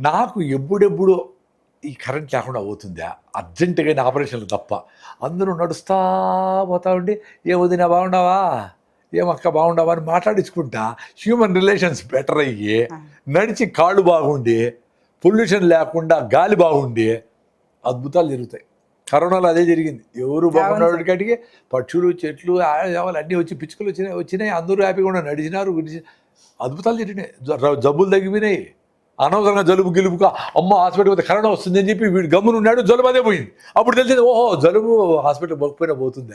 నాకు ఎప్పుడెప్పుడు ఈ కరెంట్ లేకుండా అవుతుందా అర్జెంటుగా ఆపరేషన్లు తప్ప. అందరూ నడుస్తా పోతా ఉండి ఏ వదినా బాగున్నావా, ఏమక్క బాగున్నావా అని మాట్లాడించుకుంటా హ్యూమన్ రిలేషన్స్ బెటర్ అయ్యి నడిచి కాళ్ళు బాగుండి పొల్యూషన్ లేకుండా గాలి బాగుండి అద్భుతాలు జరుగుతాయి. కరోనాలో అదే జరిగింది. ఎవరు బాగున్నాడు కాటికి పక్షులు చెట్లు అన్నీ వచ్చి పిచ్చుకలు వచ్చినాయి అందరూ హ్యాపీగా నడిచినారు, అద్భుతాలు జరిగినాయి. జబ్బులు తగ్గిపోయినాయి. అనవసరంగా జలుబు గిలుపుగా అమ్మ హాస్పిటల్ పోతే కరోనా వస్తుంది అని చెప్పి వీడు గమ్మున ఉన్నాడు, జలుబు అదే పోయింది. అప్పుడు తెలిసింది ఓహో జలుబు హాస్పిటల్ పోకపోయినా పోతుంది,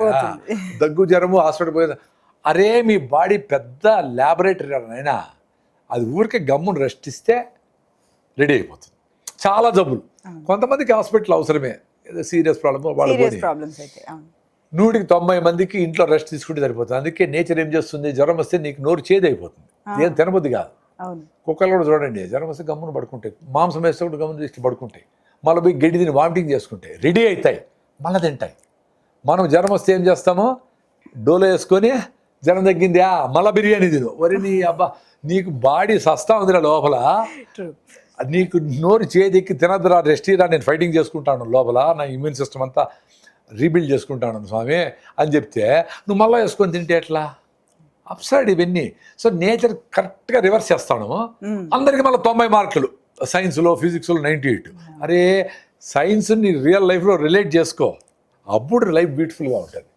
దగ్గు జ్వరము హాస్పిటల్ పోయింది. అరే మీ బాడీ పెద్ద ల్యాబొరేటరీ అయినా అది ఊరికే గమ్మును రెస్ట్ ఇస్తే రెడీ అయిపోతుంది. చాలా జబ్బులు కొంతమందికి హాస్పిటల్ అవసరమే, సీరియస్ ప్రాబ్లమ్ వాళ్ళు 100కి 90 మందికి ఇంట్లో రెస్ట్ తీసుకుంటే సరిపోతుంది. అందుకే నేచర్ ఏం చేస్తుంది, జ్వరం వస్తే నీకు నోరు చేదైపోతుంది, ఏం తినబుద్ది కాదు. కుక్కలు కూడా చూడండి, జ్వరం వస్తే గమ్మును పడుకుంటాయి, మాంసం వేస్తే కూడా గమ్మును తీసి పడుకుంటాయి, మళ్ళీ పోయి గడ్డి తిని వామిటింగ్ చేసుకుంటాయి, రెడీ అవుతాయి, మళ్ళీ తింటాయి. మనం జ్వరం వస్తే ఏం చేస్తామో డోలో వేసుకొని జ్వరం తగ్గిందా మళ్ళీ బిర్యానీ తిను. వరి నీ అబ్బా నీకు బాడీ సస్తా ఉందిరా లోపల, నీకు నోరు చేదెక్కి తినద్దురా రెస్ట్ రా, నేను ఫైటింగ్ చేసుకుంటాను లోపల, నా ఇమ్యూన్ సిస్టమ్ అంతా రీబిల్డ్ చేసుకుంటాను స్వామి అని చెప్తే నువ్వు మళ్ళీ వేసుకొని తింటే ఎట్లా? అప్సైడ్ ఇవన్నీ. సో నేచర్ కరెక్ట్గా రివర్స్ చేస్తాను. అందరికి మళ్ళీ 90 మార్కులు సైన్స్లో ఫిజిక్స్లో 98. అరే సైన్స్ని రియల్ లైఫ్లో రిలేట్ చేసుకో, అప్పుడు లైఫ్ బ్యూటిఫుల్గా ఉంటుంది.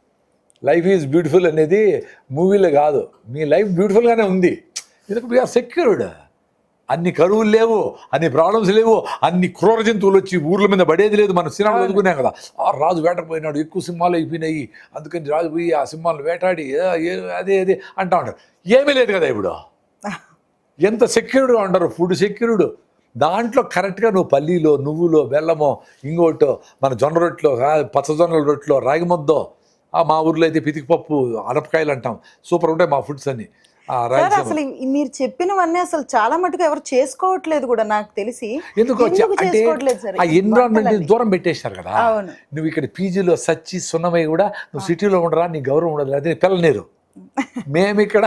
లైఫ్ ఈజ్ బ్యూటిఫుల్ అనేది మూవీలో కాదు, మీ లైఫ్ బ్యూటిఫుల్గానే ఉంది. ఎందుకంటే వీఆర్ సెక్యూర్డ్. అన్ని కరువులు లేవు, అన్ని ప్రాబ్లమ్స్ లేవు, అన్ని క్రూర జంతువులు వచ్చి ఊర్ల మీద పడేది లేదు. మనం సినిమాలు చదువుకున్నాం కదా, ఆ రాజు వేటపోయినాడు, ఎక్కువ సింహాలు అయిపోయినాయి, అందుకని రాజు పోయి ఆ సింహాలను వేటాడి అదే అంటా ఉంటారు. ఏమీ లేదు కదా ఇప్పుడు, ఎంత సెక్యూర్డ్గా ఉంటారు, ఫుడ్ సెక్యూర్డ్. దాంట్లో కరెక్ట్గా నువ్వు పల్లీలో నువ్వులో బెల్లమో ఇంకోటో మన జొన్న రొట్టెలో పచ్చజొన్నల రొట్టెలో రాగి ముద్దో, మా ఊర్లో అయితే పితికిపప్పు అనపకాయలు అంటాం, సూపర్ ఉంటాయి మా ఫుడ్స్ అన్ని. అసలు మీరు చెప్పినవన్నీ అసలు చాలా మటుకు ఎవరు చేసుకోవట్లేదు కూడా నాకు తెలిసి. ఎందుకు అంటే ఆ ఎన్విరాన్మెంట్ దూరం పెట్టేశారు కదా. నువ్వు ఇక్కడ పీజీలో సచ్చి సున్నమై కూడా నువ్వు సిటీలో ఉండరా, నీ గౌరవం ఉండదు, అదే పిల్లలేరు. మేము ఇక్కడ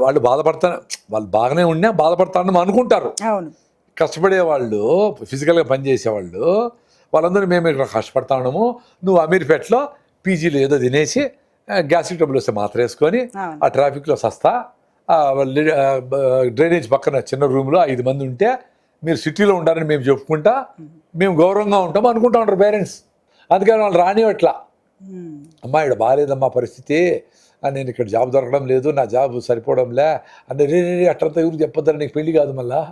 వాళ్ళు బాధపడతాను, వాళ్ళు బాగానే ఉన్నా బాధపడతానని అనుకుంటారు. కష్టపడే వాళ్ళు, ఫిజికల్గా పనిచేసేవాళ్ళు వాళ్ళందరూ మేము ఇక్కడ కష్టపడతాము, నువ్వు అమీర్పేటలో పీజీలో ఏదో తినేసి గ్యాస్ట్రిక్ ట్రబుల్ వస్తే మాత్రం వేసుకొని ఆ ట్రాఫిక్లో సస్తా డ్రైనేజ్ పక్కన చిన్న రూమ్లో 5 మంది ఉంటే మీరు సిటీలో ఉంటారని మేము చెప్పుకుంటా మేము గౌరవంగా ఉంటాం అనుకుంటా ఉంటారు పేరెంట్స్. అందుకని వాళ్ళు రానివట్లా, అమ్మా ఇక్కడ బాగాలేదమ్మా పరిస్థితి, నేను ఇక్కడ జాబ్ దొరకడం లేదు, నా జాబ్ సరిపోవడంలే అంటే రే అట్లంతా ఎవరు చెప్పొద్దని నీకు పెళ్లి కాదు మళ్ళా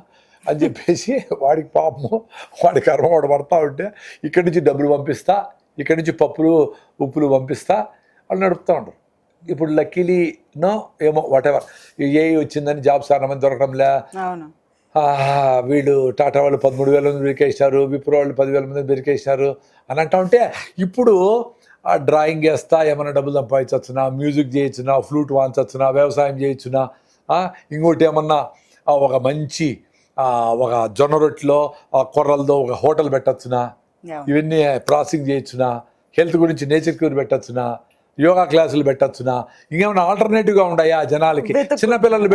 అని చెప్పేసి వాడికి పాపము వాడి కర్మ వాడు పడతా ఉంటే ఇక్కడి నుంచి డబ్బులు పంపిస్తా, ఇక్కడి నుంచి పప్పులు ఉప్పులు పంపిస్తా వాళ్ళు నడుపుతూ ఉంటారు. ఇప్పుడు లక్కీలీనో ఏమో వాటెవర్ ఏ వచ్చిందని జాబ్ చాలా మంది దొరకడంలే, వీళ్ళు టాటా వాళ్ళు 13,000 మంది బెరికేసినారు, విప్రో వాళ్ళు 10,000 మంది బెరికేసినారు అని అంటా ఉంటే ఇప్పుడు డ్రాయింగ్ వేస్తా ఏమైనా డబ్బులు సంపాదించవచ్చునా, మ్యూజిక్ చేయొచ్చునా, ఫ్లూట్ వాయించవచ్చునా, వ్యవసాయం చేయొచ్చునా, ఇంకోటి ఏమన్నా ఒక మంచి ఒక జొన్న రొట్టెలో కొర్రలతో ఒక హోటల్ పెట్టచ్చునా, ఇవన్నీ ప్రాసెసింగ్ చేయొచ్చునా, హెల్త్ గురించి నేచర్ క్యూర్ పెట్టచ్చునా, యోగా క్లాసులు పెట్టచ్చునా, ఇంకేమైనా ఆల్టర్నేటివ్గా ఉన్నాయా జనాలకి? చిన్నపిల్లలు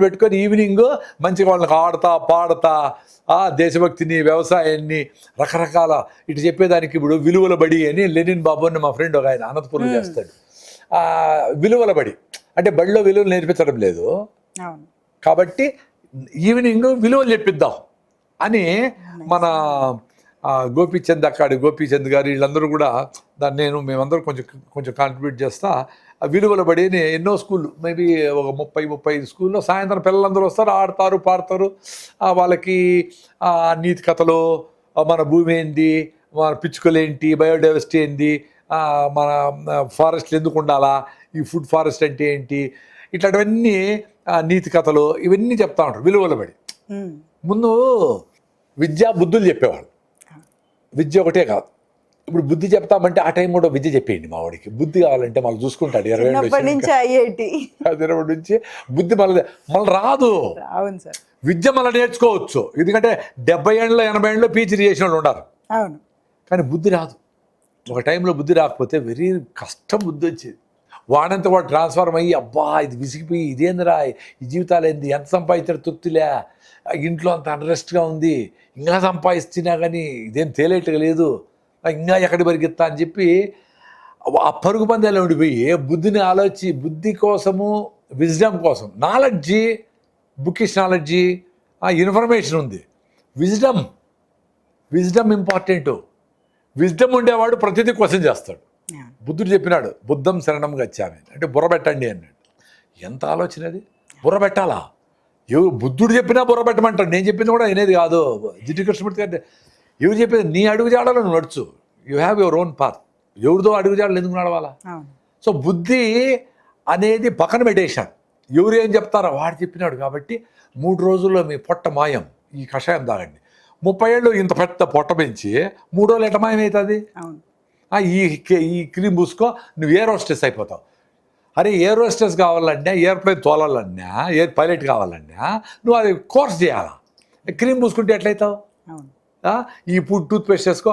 పెట్టుకొని ఈవినింగ్ మంచిగా వాళ్ళకి ఆడతా పాడతా దేశభక్తిని వ్యవసాయాన్ని రకరకాల ఇటు చెప్పేదానికి. ఇప్పుడు విలువల బడి అని లెనిన్ బాబు అని మా ఫ్రెండ్ ఒక ఆయన అనంతపురం చేస్తాడు. విలువల బడి అంటే బడిలో విలువలు నేర్పించడం లేదు కాబట్టి ఈవినింగ్ విలువలు చెప్పిద్దాం అని మన గోపీచంద్ గోపీచంద్ గారు వీళ్ళందరూ కూడా దాన్ని మేమందరూ కొంచెం కాంట్రిబ్యూట్ చేస్తా. విలువల బడి అని ఎన్నో స్కూళ్ళు, మేబీ ఒక 30-35 స్కూల్లో సాయంత్రం పిల్లలందరూ వస్తారు, ఆడతారు పాడతారు. వాళ్ళకి నీతి కథలు, మన భూమి ఏంటి, మన పిచ్చుకలు ఏంటి, బయోడైవర్సిటీ ఏంటి, మన ఫారెస్ట్లు ఎందుకు ఉండాలా, ఈ ఫుడ్ ఫారెస్ట్ అంటే ఏంటి, ఇట్లాంటివన్నీ నీతి కథలు ఇవన్నీ చెప్తా ఉంటారు విలువల బడి. ముందు విద్యా బుద్ధులు చెప్పేవాళ్ళు, విద్య ఒకటే కాదు. ఇప్పుడు బుద్ధి చెప్తామంటే ఆ టైం కూడా విద్య చెప్పేయండి, మా వాడికి బుద్ధి కావాలంటే మళ్ళీ చూసుకుంటాడు 20 నుంచి బుద్ధి మళ్ళీ రాదు. విద్య మళ్ళీ నేర్చుకోవచ్చు, ఎందుకంటే 70 ఏళ్ళలో 80 ఏళ్ళలో పీహెచ్డీ చేసిన వాళ్ళు ఉన్నారు, కానీ బుద్ధి రాదు. ఒక టైంలో బుద్ధి రాకపోతే వెరీ కష్టం బుద్ధి వచ్చేది. వాడంతా వాడు ట్రాన్స్ఫార్మ్ అయ్యి అబ్బా ఇది విసిగిపోయి ఇదేందిరా ఈ జీవితాలు ఏంది ఎంత సంపాదించారు తృప్తిలే ఇంట్లో అంత అన్రెస్ట్గా ఉంది ఇంకా సంపాదిస్తున్నా కానీ ఇదేం తేలేట్టుగా లేదు ఇంకా ఎక్కడి పరిగెత్తా అని చెప్పి ఆ పరుగు పందాలు ఉండిపోయి బుద్ధిని ఆలోచి బుద్ధి కోసము విజ్డమ్ కోసం నాలెడ్జి బుకిష్ నాలెడ్జి ఇన్ఫర్మేషన్ ఉంది విజ్డమ్ ఇంపార్టెంట్ విజ్డమ్ ఉండేవాడు ప్రతిదీ క్వశ్చన్ చేస్తాడు బుద్ధుడు చెప్పినాడు బుద్ధం శరణం గచ్చామి అంటే బుర్ర పెట్టండి అన్నాడు ఎంత ఆలోచన అది బుర్ర పెట్టాలా బుద్ధుడు చెప్పినా బుర్ర పెట్టమంటాడు నేను చెప్పింది కూడా వినేది కాదు జిడ్డు కృష్ణమూర్తి గారు ఎవరు చెప్పేది నీ అడుగుజాడలో నువ్వు నడుచు you have your own path ఎవరిదో అడుగుజాడలు ఎందుకు నడవాలా సో బుద్ధి అనేది పక్కన పెట్టేశాను ఎవరు ఏం చెప్తారో వాడు చెప్పినాడు కాబట్టి 3 రోజుల్లో మీ పొట్ట మాయం ఈ కషాయం తాగండి 30 ఏళ్ళు ఇంత పెద్ద పొట్ట పెంచి 3 రోజులు ఎట మాయం అవుతుంది ఈ క్రీమ్ పూసుకో నువ్వు ఎయిర్ హోస్టెస్ అయిపోతావు అరే ఎయిర్ హోస్టెస్ కావాలన్నా ఎయిర్ప్లేన్ తోలాలన్నా ఎయిర్ పైలట్ కావాలన్నా నువ్వు అది కోర్స్ చేయాలా క్రీమ్ పూసుకుంటే ఎట్లయితావు ఈ టూత్ పేస్ట్ చేసుకో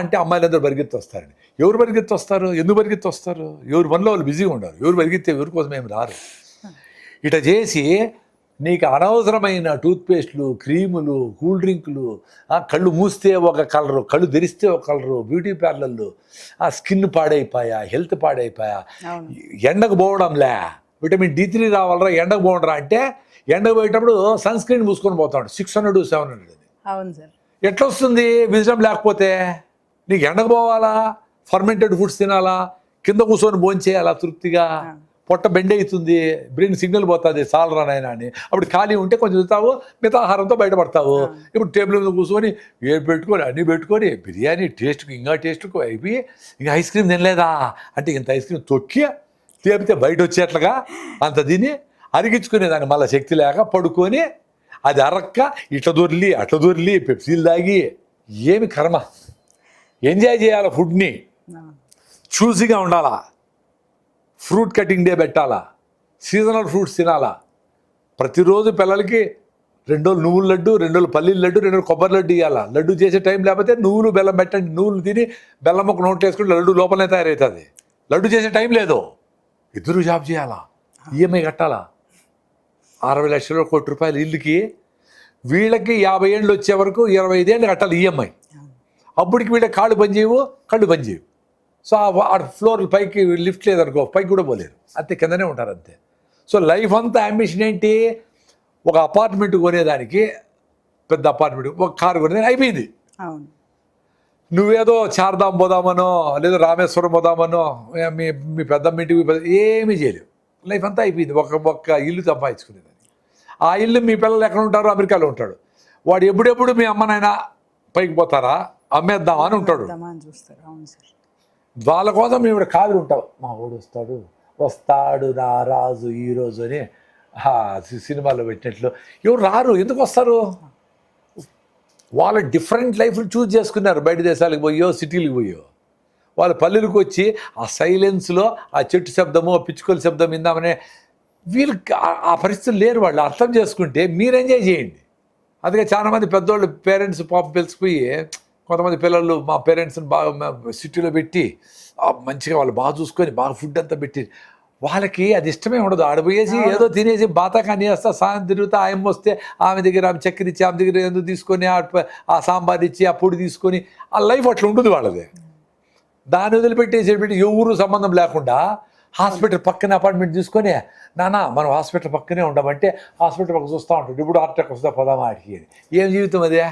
అంటే అమ్మాయిలందరూ పరిగెత్తి వస్తారని ఎవరు పరిగెత్తి వస్తారు ఎందుకు పరిగెత్తి వస్తారు ఎవరు పనిలో వాళ్ళు బిజీగా ఉండరు ఎవరు పరిగెత్తే ఎవరి కోసం ఏమి రారు ఇట చేసి నీకు అనవసరమైన టూత్పేస్ట్లు క్రీములు కూల్ డ్రింకులు కళ్ళు మూస్తే ఒక కలరు కళ్ళు తెరిస్తే ఒక కలరు బ్యూటీ పార్లర్లు స్కిన్ పాడైపోయా హెల్త్ పాడైపోయా ఎండకు పోవడంలే విటమిన్ D3 రావాలరా ఎండకు పోవడరా అంటే ఎండకు పోయేటప్పుడు సన్ స్క్రీన్ మూసుకొని పోతాడు 600 700 అవును సార్ ఎట్లా వస్తుంది విజడం లేకపోతే నీకు ఎండకు పోవాలా ఫర్మెంటెడ్ ఫుడ్స్ తినాలా కింద కూర్చొని భోంచేయాలా తృప్తిగా పొట్ట బెండ్ అవుతుంది బ్రెయిన్ సిగ్నల్ పోతుంది చాలరా నాయన అని అప్పుడు ఖాళీ ఉంటే కొంచెం తింటావు మిగతా ఆహారంతో బయటపడతావు ఇప్పుడు టేబుల్ మీద కూర్చొని ఏం పెట్టుకొని అన్నీ పెట్టుకొని బిర్యానీ టేస్ట్కి ఇంకా టేస్ట్కు అయిపోయి ఇంకా ఐస్ క్రీమ్ తినలేదా అంటే ఇంత ఐస్ క్రీమ్ తొక్కి తేపితే బయట వచ్చేట్లుగా అంత తిని అరిగించుకునేదాన్ని మళ్ళీ శక్తి లేక పడుకొని అది అరక్క ఇట్లా దొర్లి అట్లా దొర్లి పెప్సీలు తాగి ఏమి కర్మ ఎంజాయ్ చేయాలి ఫుడ్ని చూసిగా ఉండాలా ఫ్రూట్ కటింగ్ డే పెట్టాలా సీజనల్ ఫ్రూట్స్ తినాలా ప్రతిరోజు పిల్లలకి 2 రోజులు నువ్వుల లడ్డు 2 రోజులు పల్లీల లడ్డు 2 రోజులు కొబ్బరి లడ్డు ఇవ్వాలా లడ్డు చేసే టైం లేకపోతే నువ్వులు బెల్లం పెట్టండి నువ్వులు తిని బెల్లం ఒక నోట్ వేసుకుంటే లడ్డు లోపలనే తయారవుతుంది లడ్డు చేసే టైం లేదు ఇద్దరు జాబ్ చేయాలా ఈఎంఐ కట్టాలా 60 లక్షలు ₹1 కోటి ఇల్లుకి వీళ్ళకి 50 ఏళ్ళు వచ్చే వరకు 25 ఏళ్ళు కట్టాలి ఈఎంఐ అప్పటికి వీళ్ళకి కాళ్ళు పనిచేయవు కళ్ళు పనిచేయవు సో ఆ ఫ్లోర్ పైకి లిఫ్ట్ లేదనుకో పైకి కూడా పోలేరు అంతే కిందనే ఉంటారు అంతే సో లైఫ్ అంతా అంబిషన్ ఏంటి ఒక అపార్ట్మెంట్ కొనేదానికి పెద్ద అపార్ట్మెంట్ ఒక కారు కొనేదానికి అయిపోయింది నువ్వేదో చార్ధాం పోదామనో లేదా రామేశ్వరం పోదామనో మీ పెద్దమ్మ ఇంటికి ఏమీ చేయలేవు లైఫ్ అంతా అయిపోయింది ఒక్క ఇల్లు సంపాదించుకునేదాన్ని ఆ ఇల్లు మీ పిల్లలు ఎక్కడ ఉంటారో అమెరికాలో ఉంటాడు వాడు ఎప్పుడెప్పుడు మీ అమ్మనైనా పైకి పోతారా అమ్మేద్దామా అని ఉంటాడు వాళ్ళ కోసం మేము ఇక్కడ కాదు ఉంటాం మా వాడు వస్తాడు నా రాజు ఈరోజు అని సినిమాలో పెట్టినట్లు ఎవరు రారు ఎందుకు వస్తారు వాళ్ళ డిఫరెంట్ లైఫ్లు చూజ్ చేసుకున్నారు బయట దేశాలకు పోయో సిటీలకు పోయో వాళ్ళ పల్లెలకు వచ్చి ఆ సైలెన్స్లో ఆ చెట్టు శబ్దము ఆ పిచ్చుకల శబ్దం ఇందామనే వీళ్ళకి ఆ పరిస్థితులు లేరు వాళ్ళు అర్థం చేసుకుంటే మీరు ఎంజాయ్ చేయండి అందుకే చాలామంది పెద్దవాళ్ళు పేరెంట్స్ పాపం పిలిచిపోయి కొంతమంది పిల్లలు మా పేరెంట్స్ని బాగా సిటీలో పెట్టి మంచిగా వాళ్ళు బాగా చూసుకొని బాగా ఫుడ్ అంతా పెట్టి వాళ్ళకి అది ఇష్టమే ఉండదు ఆడపోయేసి ఏదో తినేసి బాతాకాన్ని వేస్తా సాయం తిరుగుతా ఆయన వస్తే ఆమె దగ్గర ఆమె చక్కెర ఇచ్చి ఆమె దగ్గర ఎందుకు తీసుకొని ఆ సాంబార్ ఇచ్చి ఆ పొడి తీసుకొని ఆ లైఫ్ అట్లా ఉంటుంది వాళ్ళది దాన్ని వదిలిపెట్టేసి ఎవరు సంబంధం లేకుండా హాస్పిటల్ పక్కనే అపార్ట్మెంట్ తీసుకొని నానా మనం హాస్పిటల్ పక్కనే ఉండమంటే హాస్పిటల్ పక్క చూస్తూ ఉంటాడు ఇప్పుడు హార్ట్ అటాక్ వస్తుందా పోదామా ఆడికి ఏం జీవితం అదే